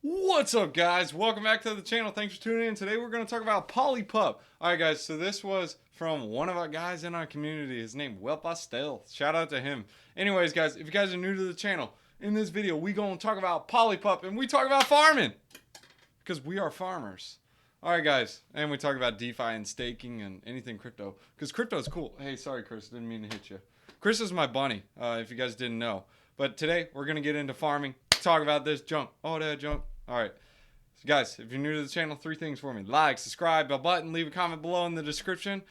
What's up, guys? Welcome back to the channel. Thanks for tuning in. Today we're going to talk about PolyPup. Alright guys, so this was from one of our guys in our community. His name, Well Pastel. Shout out to him. Anyways guys, if you guys are new to the channel, in this video we going to talk about PolyPup and we talk about farming. Because we are farmers. Alright guys, and we talk about DeFi and staking and anything crypto. Because crypto is cool. Hey, sorry Chris, didn't mean to hit you. Chris is my bunny, if you guys didn't know. But today we're going to get into farming. Talk about this junk. Oh, that junk. All right. So guys, if you're new to the channel, 3 things for me. Like, subscribe, bell button, leave a comment below in the description.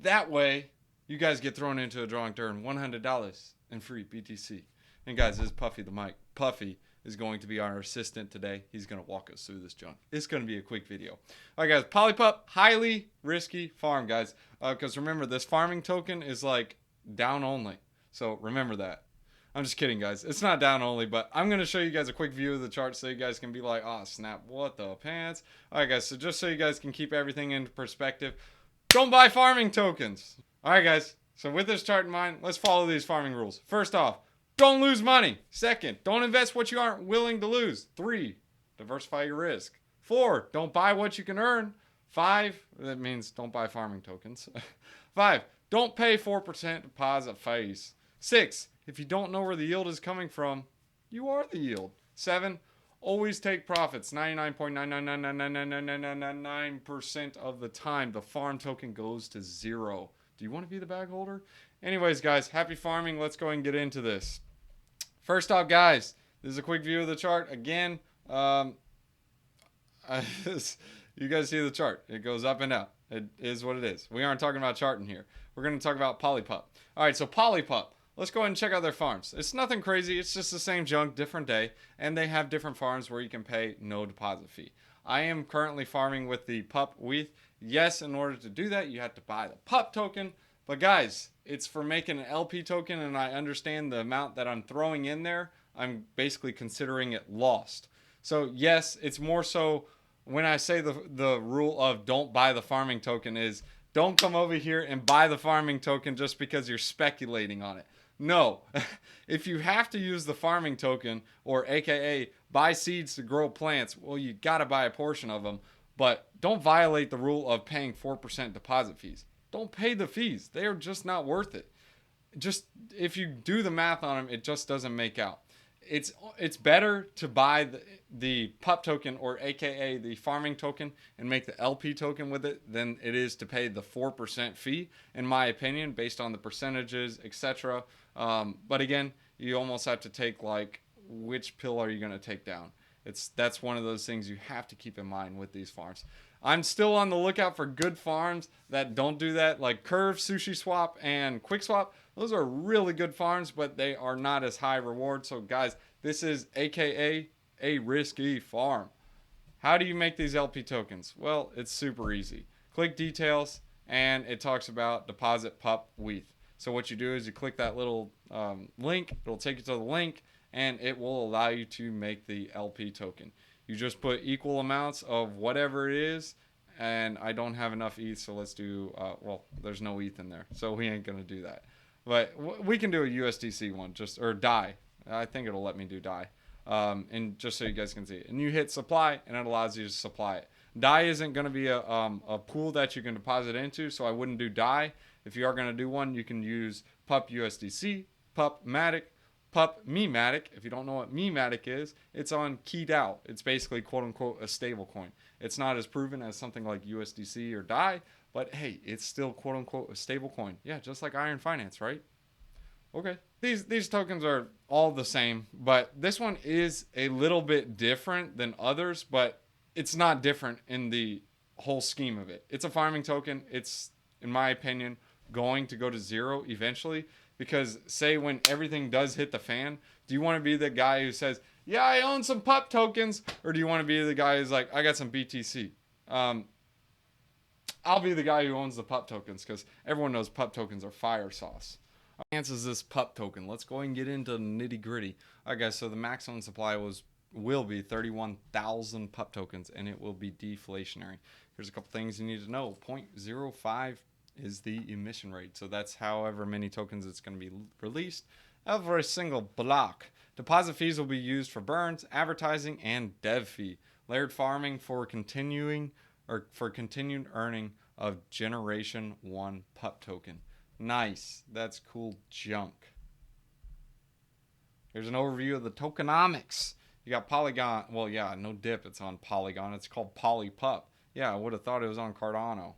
That way, you guys get thrown into a drawing to earn $100 in free BTC. And guys, this is Puffy the mic. Puffy is going to be our assistant today. He's going to walk us through this junk. It's going to be a quick video. All right, guys. PolyPup, highly risky farm, guys. Because remember, this farming token is like down only. So remember that. I'm just kidding, guys. It's not down only, but I'm going to show you guys a quick view of the chart so you guys can be like, oh, snap, what the pants? All right, guys, so just so you guys can keep everything into perspective, don't buy farming tokens. All right, guys, so with this chart in mind, let's follow these farming rules. First off, don't lose money. Second, don't invest what you aren't willing to lose. 3, diversify your risk. 4, don't buy what you can earn. 5, that means don't buy farming tokens. 5, don't pay 4% deposit fees. 6, if you don't know where the yield is coming from, you are the yield. 7, always take profits. 99.999999999% of the time, the farm token goes to 0. Do you want to be the bag holder? Anyways, guys, happy farming. Let's go and get into this. First off, guys, this is a quick view of the chart. Again, you guys see the chart. It goes up and down. It is what it is. We aren't talking about charting here. We're going to talk about PolyPup. All right, so PolyPup. Let's go ahead and check out their farms. It's nothing crazy. It's just the same junk, different day. And they have different farms where you can pay no deposit fee. I am currently farming with the PUP WETH. Yes, in order to do that, you have to buy the PUP token. But guys, it's for making an LP token, and I understand the amount that I'm throwing in there. I'm basically considering it lost. So yes, it's more so when I say the rule of don't buy the farming token is don't come over here and buy the farming token just because you're speculating on it. No, if you have to use the farming token, or AKA buy seeds to grow plants, well, you got to buy a portion of them. But don't violate the rule of paying 4% deposit fees. Don't pay the fees. They are just not worth it. Just if you do the math on them, it just doesn't make out. It's better to buy the PUP token, or AKA the farming token, and make the LP token with it than it is to pay the 4% fee, in my opinion, based on the percentages, etc. But again, you almost have to take like, which pill are you going to take down? That's one of those things you have to keep in mind with these farms. I'm still on the lookout for good farms that don't do that, like Curve, Sushi Swap, and Quick Swap. Those are really good farms, but they are not as high reward. So guys, this is AKA a risky farm. How do you make these LP tokens? Well, it's super easy. Click details, and it talks about deposit PUP WETH. So what you do is you click that little link. It'll take you to the link, and it will allow you to make the LP token. You just put equal amounts of whatever it is, and I don't have enough ETH, so let's do, well, there's no ETH in there, so we ain't going to do that. But we can do a USDC one, or DAI. I think it'll let me do DAI. And just so you guys can see it. And you hit supply, and it allows you to supply it. DAI isn't going to be a pool that you can deposit into, so I wouldn't do DAI. If you are going to do one, you can use PUP USDC, PUP Matic, PUP me.cheers. If you don't know what me.cheers is, it's on Keyed Out. It's basically quote unquote a stable coin. It's not as proven as something like USDC or DAI, but hey, it's still quote unquote a stable coin. Yeah, just like Iron Finance, right? Okay. These tokens are all the same, but this one is a little bit different than others, but it's not different in the whole scheme of it. It's a farming token. It's, in my opinion, going to go to 0 eventually. Because say when everything does hit the fan, do you want to be the guy who says, yeah, I own some PUP tokens? Or do you want to be the guy who's like, I got some BTC? I'll be the guy who owns the PUP tokens, because everyone knows PUP tokens are fire sauce. Is this PUP token? Let's go and get into nitty gritty. All right, guys, so the maximum supply will be 31,000 PUP tokens, and it will be deflationary. Here's a couple things you need to know. 0.05 is the emission rate. So that's however many tokens it's going to be released. every single block. Deposit fees will be used for burns, advertising, and dev fee. Layered farming for continued earning of Generation 1 PUP token. Nice. That's cool junk. Here's an overview of the tokenomics. You got Polygon. Well, yeah, no dip. It's on Polygon. It's called PolyPup. Yeah, I would have thought it was on Cardano.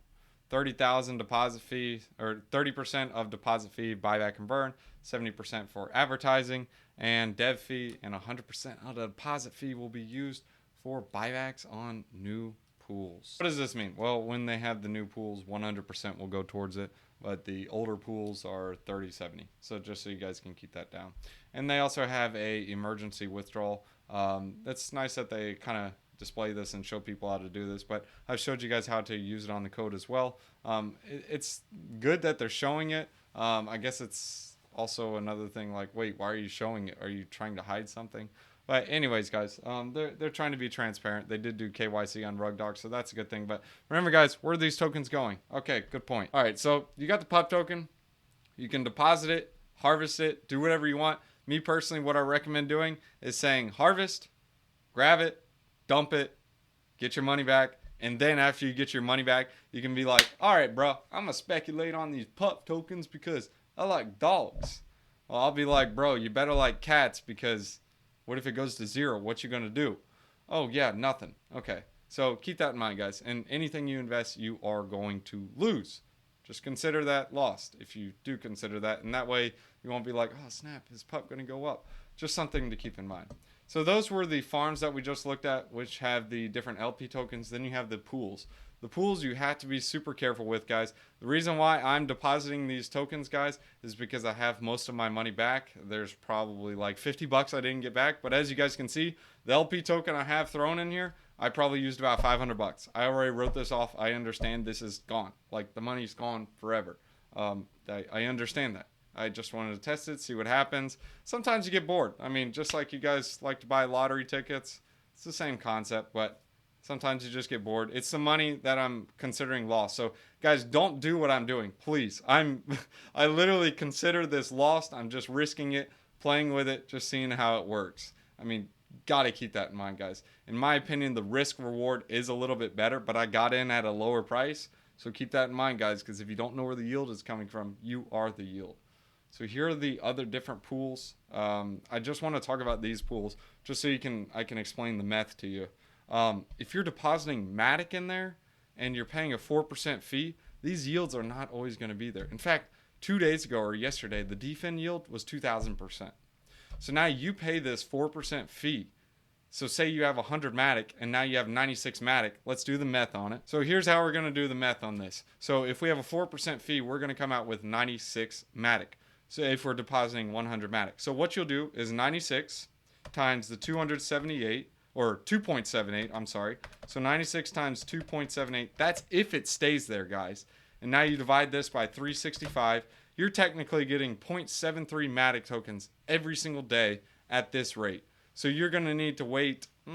30,000 deposit fee, or 30% of deposit fee, buyback and burn, 70% for advertising and dev fee, and 100% of the deposit fee will be used for buybacks on new pools. What does this mean? Well, when they have the new pools, 100% will go towards it, but the older pools are 30-70. So just so you guys can keep that down. And they also have a emergency withdrawal. That's nice that they kind of display this and show people how to do this, but I've showed you guys how to use it on the code as well. It's good that they're showing it. I guess it's also another thing like, wait, why are you showing it? Are you trying to hide something? But anyways, guys, they're trying to be transparent. They did do KYC on RugDoc, so that's a good thing. But remember, guys, where are these tokens going? Okay, good point. All right, so you got the PUP token. You can deposit it, harvest it, do whatever you want. Me personally, what I recommend doing is saying harvest, grab it, dump it, get your money back, and then after you get your money back, you can be like, all right, bro, I'm gonna speculate on these PUP tokens because I like dogs. Well, I'll be like, bro, you better like cats, because what if it goes to zero? What you gonna do? Oh yeah, nothing. Okay, so keep that in mind, guys. And anything you invest, you are going to lose. Just consider that lost if you do consider that, and that way you won't be like, oh snap, is PUP gonna go up? Just something to keep in mind. So those were the farms that we just looked at, which have the different LP tokens. Then you have the pools. The pools you have to be super careful with, guys. The reason why I'm depositing these tokens, guys, is because I have most of my money back. There's probably like 50 bucks I didn't get back. But as you guys can see, the LP token I have thrown in here, I probably used about 500 bucks. I already wrote this off. I understand this is gone. Like, the money's gone forever. I understand that. I just wanted to test it, see what happens. Sometimes you get bored. I mean, just like you guys like to buy lottery tickets, it's the same concept, but sometimes you just get bored. It's the money that I'm considering lost. So, guys, don't do what I'm doing, please. I literally consider this lost. I'm just risking it, playing with it, just seeing how it works. I mean, gotta keep that in mind, guys. In my opinion, the risk reward is a little bit better, but I got in at a lower price. So keep that in mind, guys, because if you don't know where the yield is coming from, you are the yield. So here are the other different pools. I just want to talk about these pools just so I can explain the math to you. If you're depositing Matic in there and you're paying a 4% fee, these yields are not always going to be there. In fact, 2 days ago or yesterday, the DFIN yield was 2,000%. So now you pay this 4% fee. So say you have 100 Matic and now you have 96 Matic. Let's do the math on it. So here's how we're going to do the math on this. So if we have a 4% fee, we're going to come out with 96 Matic. So if we're depositing 100 Matic. So what you'll do is 96 times the 278, or 2.78, I'm sorry. So 96 times 2.78, that's if it stays there, guys. And now you divide this by 365. You're technically getting 0.73 Matic tokens every single day at this rate. So you're going to need to wait, okay,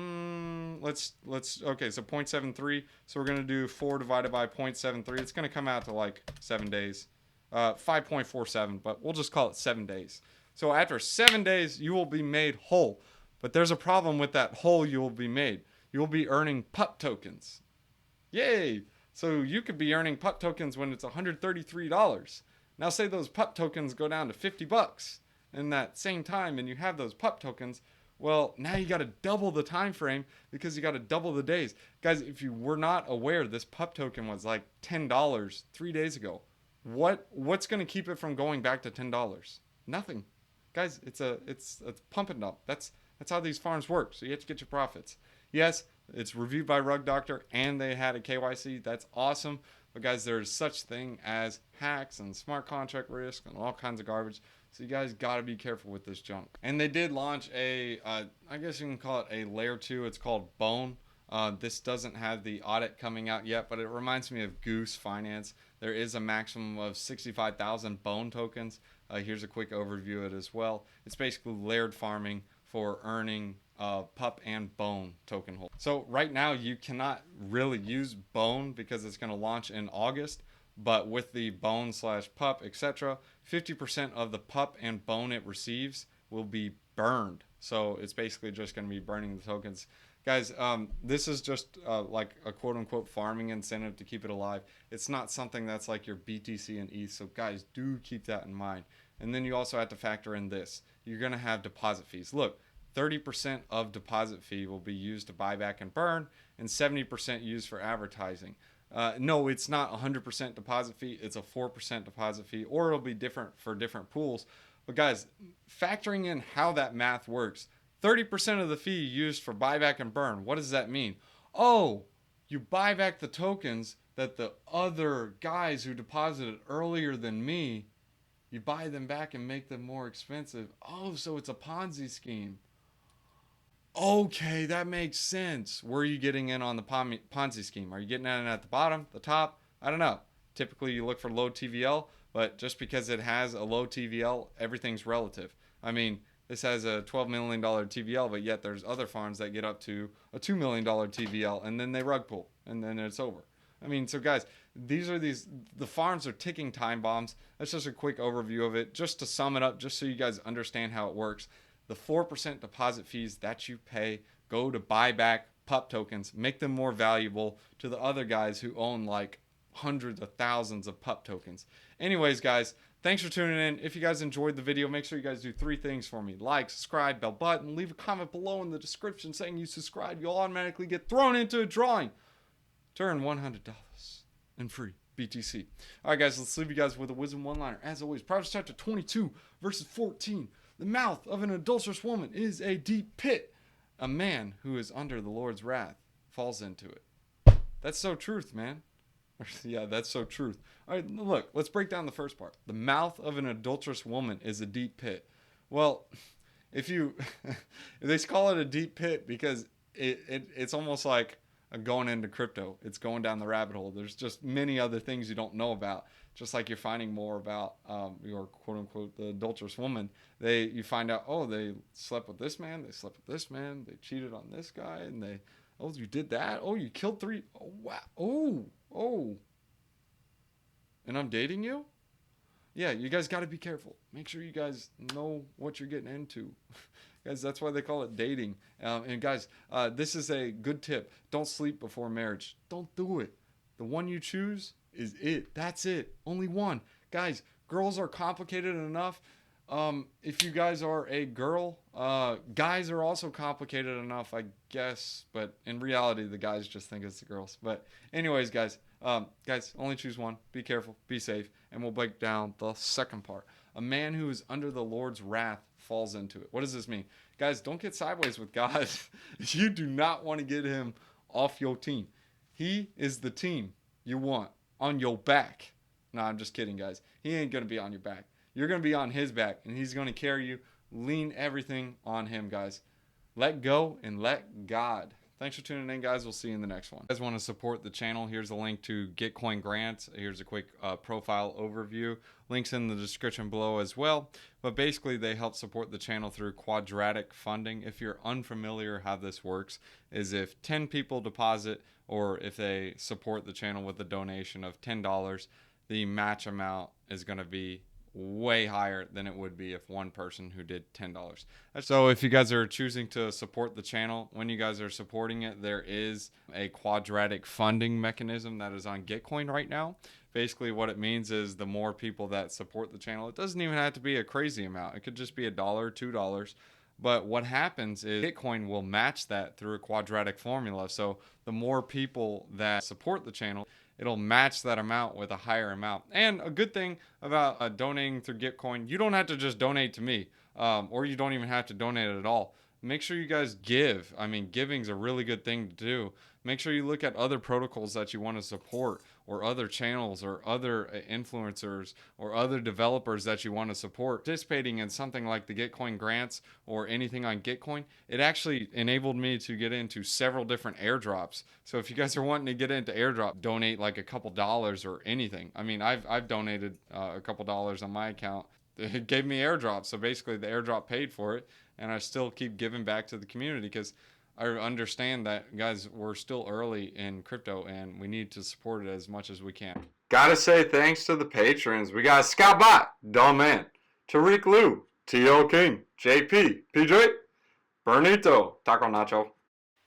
so 0.73. So we're going to do 4 divided by 0.73. It's going to come out to like 7 days. 5.47, but we'll just call it 7 days. So after 7 days, you will be made whole. But there's a problem with that whole you will be made. You will be earning PUP tokens. Yay! So you could be earning PUP tokens when it's $133. Now say those PUP tokens go down to 50 bucks in that same time and you have those PUP tokens. Well, now you got to double the time frame because you got to double the days. Guys, if you were not aware, this PUP token was like $10 3 days ago. What's going to keep it from going back to $10? Nothing. Guys, it's pump and dump. That's how these farms work. So you have to get your profits. Yes, it's reviewed by Rug Doctor and they had a KYC. That's awesome. But guys, there's such thing as hacks and smart contract risk and all kinds of garbage. So you guys got to be careful with this junk. And they did launch I guess you can call it a layer 2. It's called Bone. This doesn't have the audit coming out yet, but it reminds me of Goose Finance. There is a maximum of 65,000 Bone tokens. Here's a quick overview of it as well. It's basically layered farming for earning PUP and Bone token hold. So right now you cannot really use Bone because it's going to launch in August. but with the bone slash pup, etc., 50% of the pup and bone it receives will be burned. So it's basically just going to be burning the tokens. Guys, this is just like a quote unquote farming incentive to keep it alive. It's not something that's like your BTC and ETH. So guys, do keep that in mind. And then you also have to factor in this. You're going to have deposit fees. Look, 30% of deposit fee will be used to buy back and burn, and 70% used for advertising. No, it's not 100% deposit fee. It's a 4% deposit fee, or it'll be different for different pools. But guys, factoring in how that math works, 30% of the fee used for buyback and burn. What does that mean? Oh, you buy back the tokens that the other guys who deposited earlier than me, you buy them back and make them more expensive. Oh, so it's a Ponzi scheme. Okay, that makes sense. Where are you getting in on the Ponzi scheme? Are you getting in at the bottom, the top? I don't know. Typically, you look for low TVL, but just because it has a low TVL, everything's relative. I mean, this has a $12 million TVL, but yet there's other farms that get up to a $2 million TVL, and then they rug pull, and then it's over. I mean, so guys, the farms are ticking time bombs. That's just a quick overview of it. Just to sum it up, just so you guys understand how it works. The 4% deposit fees that you pay go to buy back pup tokens, make them more valuable to the other guys who own like hundreds of thousands of pup tokens. Anyways, guys, thanks for tuning in. If you guys enjoyed the video, make sure you guys do 3 things for me. Like, subscribe, bell button, leave a comment below in the description saying you subscribe. You'll automatically get thrown into a drawing to earn $100 in free BTC. All right, guys, let's leave you guys with a wisdom one-liner. As always, Proverbs chapter 22, verses 14. The mouth of an adulterous woman is a deep pit. A man who is under the Lord's wrath falls into it. That's so truth, man. Yeah, that's so truth. All right, look, let's break down the first part. The mouth of an adulterous woman is a deep pit. Well, if they call it a deep pit because it's almost like going into crypto. It's going down the rabbit hole. There's just many other things you don't know about. Just like you're finding more about your quote unquote the adulterous woman. You find out, oh, they slept with this man, they slept with this man, they cheated on this guy, and oh, you did that? Oh, you killed 3. Oh, wow. Oh. And I'm dating you? Yeah, you guys got to be careful. Make sure you guys know what you're getting into. Guys, that's why they call it dating. And guys, this is a good tip. Don't sleep before marriage. Don't do it. The one you choose is it. That's it. Only one. Guys, girls are complicated enough. If you guys are a girl, guys are also complicated enough, I guess. But in reality, the guys just think it's the girls. But anyways, guys, only choose one. Be careful. Be safe. And we'll break down the second part. A man who is under the Lord's wrath falls into it. What does this mean? Guys, don't get sideways with God. You do not want to get him off your team. He is the team you want on your back. No, I'm just kidding, guys. He ain't going to be on your back. You're going to be on his back, and he's going to carry you. Lean everything on him, guys. Let go and let God. Thanks for tuning in, guys. We'll see you in the next one. If you guys want to support the channel, here's a link to Gitcoin grants. Here's a quick profile overview. Links in the description below as well. But basically, they help support the channel through Quadratic funding. If you're unfamiliar how this works, is if 10 people deposit or if they support the channel with a donation of $10, the match amount is going to be way higher than it would be if one person who did $10. So if you guys are choosing to support the channel, when you guys are supporting it, there is a Quadratic funding mechanism that is on Gitcoin right now. Basically what it means is the more people that support the channel, it doesn't even have to be a crazy amount. It could just be $1, $2. But what happens is Bitcoin will match that through a quadratic formula. So the more people that support the channel, it'll match that amount with a higher amount. And a good thing about donating through Gitcoin, you don't have to just donate to me, or you don't even have to donate at all. Make sure you guys give. I mean, giving's a really good thing to do. Make sure you look at other protocols that you want to support, or other channels, or other influencers, or other developers that you want to support. Participating in something like the Gitcoin grants or anything on Gitcoin, it actually enabled me to get into several different airdrops. So if you guys are wanting to get into airdrop, donate like a couple dollars or anything. I mean, I've donated a couple dollars on my account. It gave me airdrops. So basically the airdrop paid for it, and I still keep giving back to the community because I understand that, guys, we're still early in crypto and we need to support it as much as we can. Gotta say thanks to the patrons. We got Scott Bot, Dumb Man, Tariq Liu, T.O. King, JP, PJ, Bernito, Taco Nacho.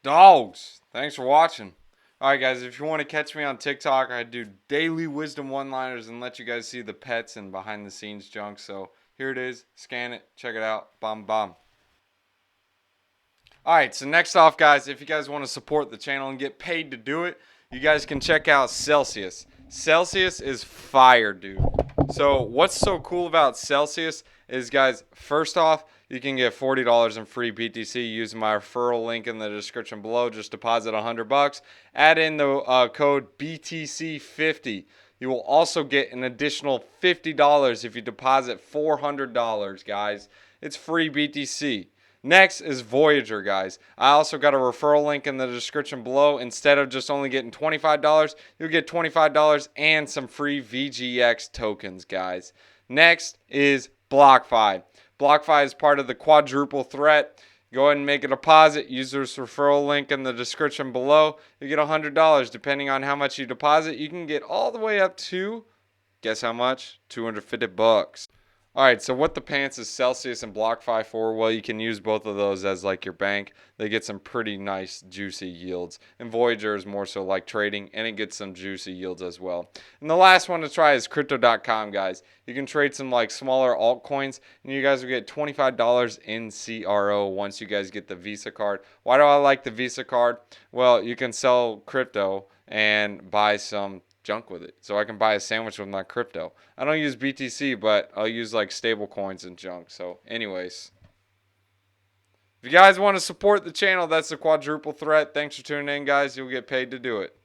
Dogs, thanks for watching. Alright guys, if you want to catch me on TikTok, I do daily wisdom one-liners and let you guys see the pets and behind the scenes junk. So here it is, scan it, check it out, bomb bomb. Alright, so next off guys, if you guys want to support the channel and get paid to do it, you guys can check out Celsius. Celsius is fire, dude. So what's so cool about Celsius is, guys, first off, you can get $40 in free BTC using my referral link in the description below. Just deposit $100. Add in the code BTC50. You will also get an additional $50 if you deposit $400, guys. It's free BTC. Next is Voyager, guys. I also got a referral link in the description below. Instead of just only getting $25, you'll get $25 and some free VGX tokens, guys. Next is BlockFi. BlockFi is part of the quadruple threat. Go ahead and make a deposit. Use this referral link in the description below. You get $100. Depending on how much you deposit, you can get all the way up to, guess how much? $250. Alright, so what the pants is Celsius and BlockFi for? Well, you can use both of those as like your bank. They get some pretty nice juicy yields. And Voyager is more so like trading, and it gets some juicy yields as well. And the last one to try is Crypto.com, guys. You can trade some like smaller altcoins, and you guys will get $25 in CRO once you guys get the Visa card. Why do I like the Visa card? Well, you can sell crypto and buy some junk with it. So I can buy a sandwich with my crypto. I don't use BTC, but I'll use like stable coins and junk. So anyways, if you guys want to support the channel, that's the quadruple threat. Thanks for tuning in, guys. You'll get paid to do it.